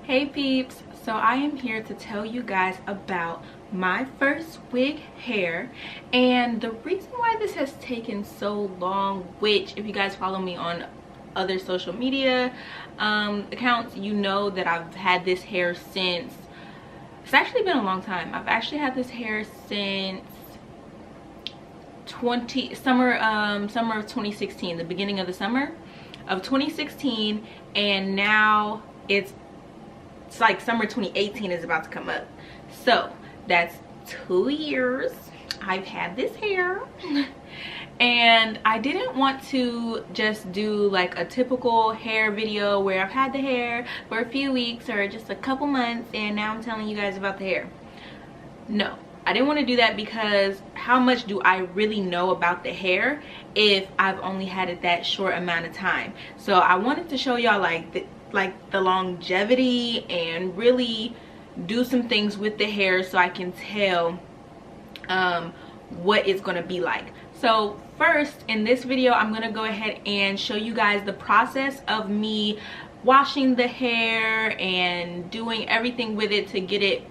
Hey peeps, so I am here to tell you guys about my first wig hair, and the reason why this has taken so long, which if you guys follow me on other social media accounts, you know that I've had this hair since, it's actually been a long time. I've actually had this hair since summer of 2016, the beginning of the summer of 2016, and now it's like summer 2018 is about to come up, so that's 2 years I've had this hair. And I didn't want to just do like a typical hair video where I've had the hair for a few weeks or just a couple months and now I'm telling you guys about the hair. No, I didn't want to do that because how much do I really know about the hair if I've only had it that short amount of time? So I wanted to show y'all like the longevity and really do some things with the hair so I can tell what it's going to be like. So first, in this video, I'm going to go ahead and show you guys the process of me washing the hair and doing everything with it to get it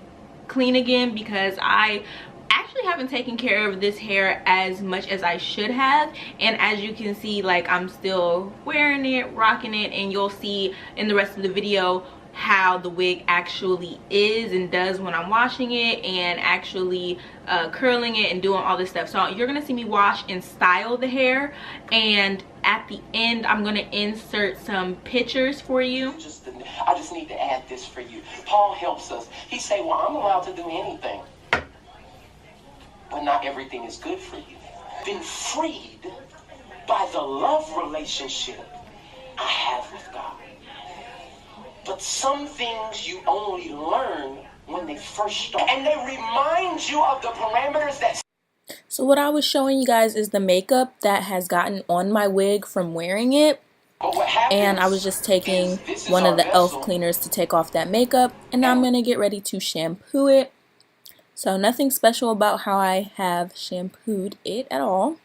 clean again, because I actually haven't taken care of this hair as much as I should have. And as you can see, like, I'm still wearing it, rocking it, and you'll see in the rest of the video how the wig actually is and does when I'm washing it and actually curling it and doing all this stuff. So you're gonna see me wash and style the hair, and at the end I'm gonna insert some pictures for you. I just need to add this for you. Paul helps us. He say, well, I'm allowed to do anything, but not everything is good for you. Been freed by the love relationship I have with God. But some things you only learn when they first start, and they remind you of the parameters that. So what I was showing you guys is the makeup that has gotten on my wig from wearing it. And I was just taking one of the e.l.f. cleaners to take off that makeup, and now I'm going to get ready to shampoo it. So nothing special about how I have shampooed it at all.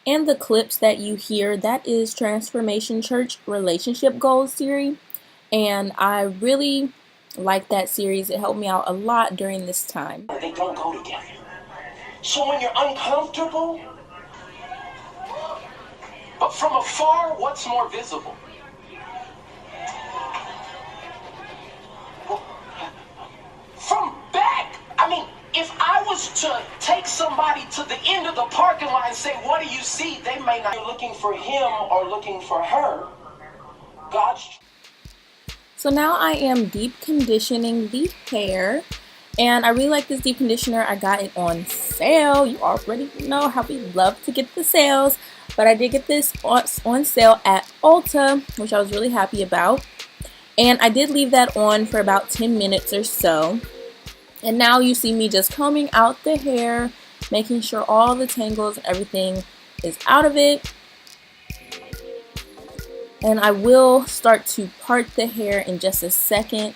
And the clips that you hear, that is Transformation Church Relationship Goals series. And I really like that series. It helped me out a lot during this time. They don't go together. So when you're uncomfortable, but from afar, what's more visible? From back. I mean, if I was to take somebody to the end of the parking lot and say, what do you see? They may not be looking for him or looking for her. So now I am deep conditioning the hair. And I really like this deep conditioner. I got it on sale. You already know how we love to get the sales. But I did get this on sale at Ulta, which I was really happy about. And I did leave that on for about 10 minutes or so. And now you see me just combing out the hair, making sure all the tangles and everything is out of it. And I will start to part the hair in just a second.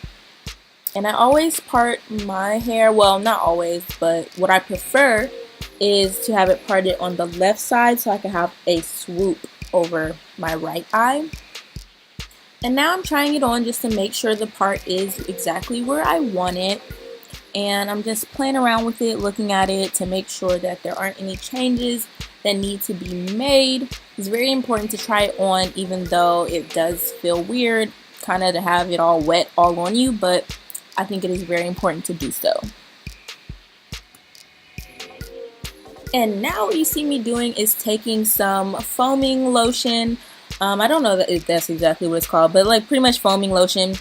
And I always part my hair, well, not always, but what I prefer is to have it parted on the left side so I can have a swoop over my right eye. And now I'm trying it on just to make sure the part is exactly where I want it. And I'm just playing around with it, looking at it to make sure that there aren't any changes that need to be made. It's very important to try it on, even though it does feel weird kind of to have it all wet all on you, but I think it is very important to do so. And now what you see me doing is taking some foaming lotion. I don't know if that's exactly what it's called, but like pretty much foaming lotion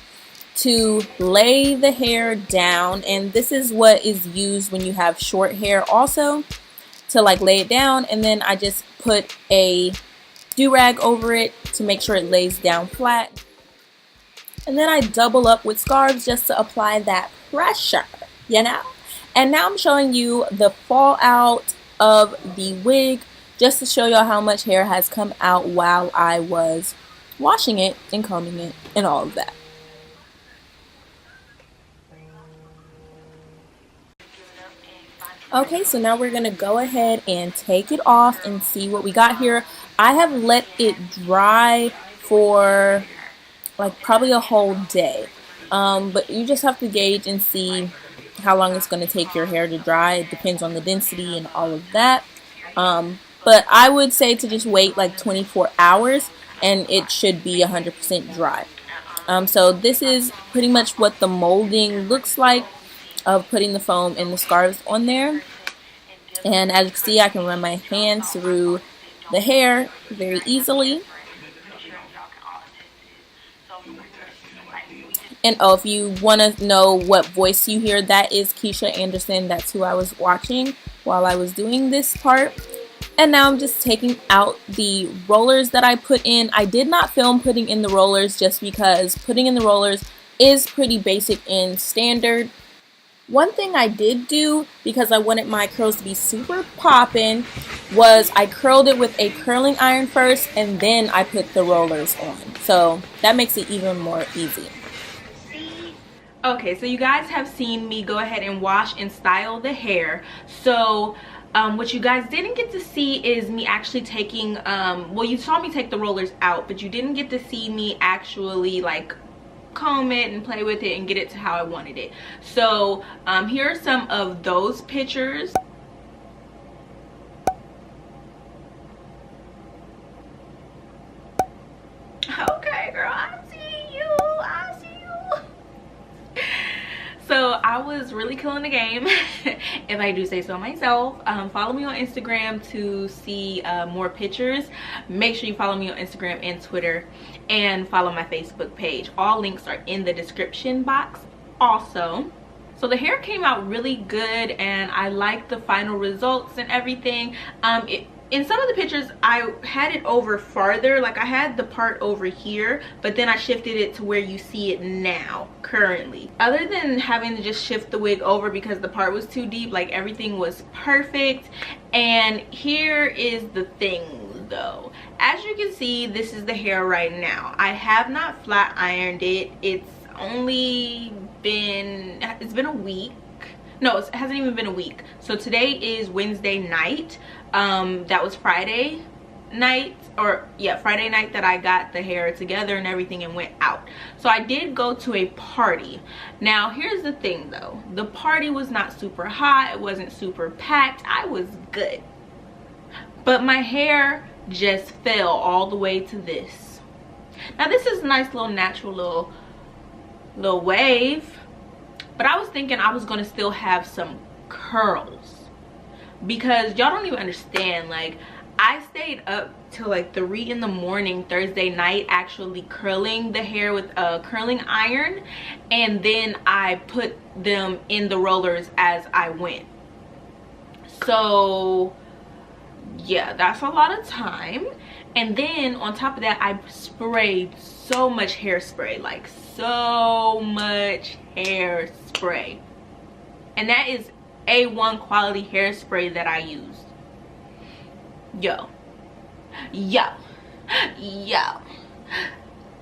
to lay the hair down. And this is what is used when you have short hair also, to like lay it down. And then I just put a do-rag over it to make sure it lays down flat. And then I double up with scarves just to apply that pressure, you know. And now I'm showing you the fallout of the wig, just to show y'all how much hair has come out while I was washing it and combing it and all of that. Okay, so now we're going to go ahead and take it off and see what we got here. I have let it dry for like probably a whole day. But you just have to gauge and see how long it's going to take your hair to dry. It depends on the density and all of that. But I would say to just wait like 24 hours and it should be 100% dry. So this is pretty much what the molding looks like of putting the foam and the scarves on there. And as you can see, I can run my hands through the hair very easily. And oh, if you want to know what voice you hear, that is Keisha Anderson. That's who I was watching while I was doing this part. And now I'm just taking out the rollers that I put in. I did not film putting in the rollers just because putting in the rollers is pretty basic and standard. One thing I did do, because I wanted my curls to be super poppin', was I curled it with a curling iron first and then I put the rollers on. So that makes it even more easy. Okay, so you guys have seen me go ahead and wash and style the hair. So what you guys didn't get to see is me actually taking, well, you saw me take the rollers out, but you didn't get to see me actually like comb it and play with it and get it to how I wanted it. So here are some of those pictures. Okay, girl, I see you. I see you. So I was really killing the game, if I do say so myself. Follow me on Instagram to see more pictures. Make sure you follow me on Instagram and Twitter, and follow my Facebook page. All links are in the description box also. So the hair came out really good and I like the final results and everything. In some of the pictures I had it over farther, like I had the part over here, but then I shifted it to where you see it now currently. Other than having to just shift the wig over because the part was too deep, like everything was perfect. And here is the thing though. As you can see, this is the hair right now. I have not flat ironed it. It's been a week. No, it hasn't even been a week. So today is Wednesday night. That was Friday night, or yeah, Friday night that I got the hair together and everything and went out. So I did go to a party. Now here's the thing though, the party was not super hot, it wasn't super packed, I was good, but my hair just fell all the way to this. Now this is a nice little natural little wave, but I was thinking I was gonna still have some curls, because y'all don't even understand, like I stayed up till like 3 in the morning Thursday night actually curling the hair with a curling iron, and then I put them in the rollers as I went. So yeah, that's a lot of time. And then on top of that, I sprayed so much hairspray, like so much hairspray, and that is A1 quality hairspray that I used. Yo,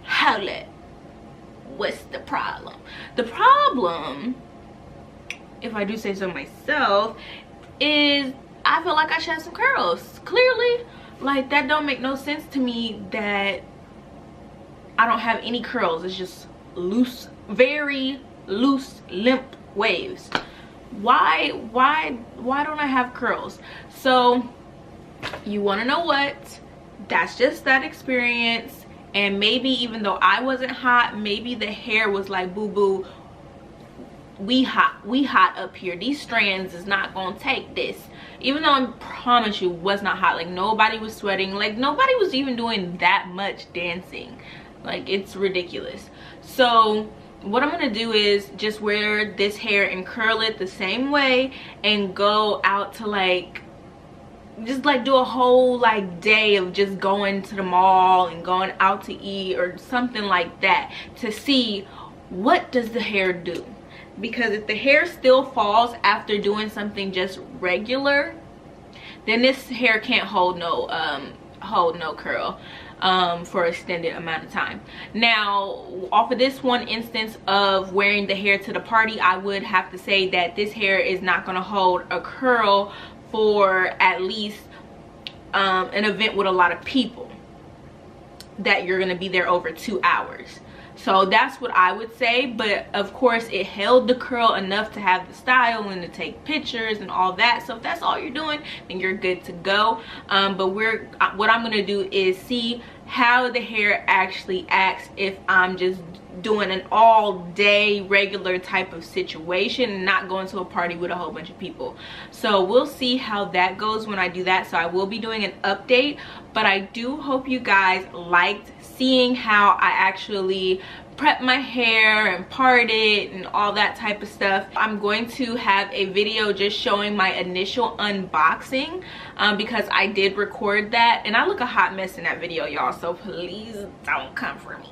hold it. What's the problem? The problem, if I do say so myself, is I feel like I should have some curls. Clearly, like that don't make no sense to me that I don't have any curls. It's just loose, very loose, limp waves. Why don't I have curls? So you want to know what? That's just that experience. And maybe even though I wasn't hot, maybe the hair was like, boo boo, we hot up here. These strands is not gonna take this. Even though I promise you was not hot, like nobody was sweating, like nobody was even doing that much dancing. Like it's ridiculous. So what I'm gonna do is just wear this hair and curl it the same way and go out to like just like do a whole like day of just going to the mall and going out to eat or something like that, to see what does the hair do. Because if the hair still falls after doing something just regular, then this hair can't hold no curl for an extended amount of time. Now off of this one instance of wearing the hair to the party, I would have to say that this hair is not going to hold a curl for at least an event with a lot of people that you're going to be there over 2 hours. So that's what I would say. But of course it held the curl enough to have the style and to take pictures and all that. So if that's all you're doing, then you're good to go. But what I'm gonna do is see how the hair actually acts if I'm just doing an all day regular type of situation and not going to a party with a whole bunch of people. So we'll see how that goes when I do that. So I will be doing an update, but I do hope you guys liked seeing how I actually prep my hair and part it and all that type of stuff. I'm going to have a video just showing my initial unboxing because I did record that and I look a hot mess in that video, y'all, so please don't come for me.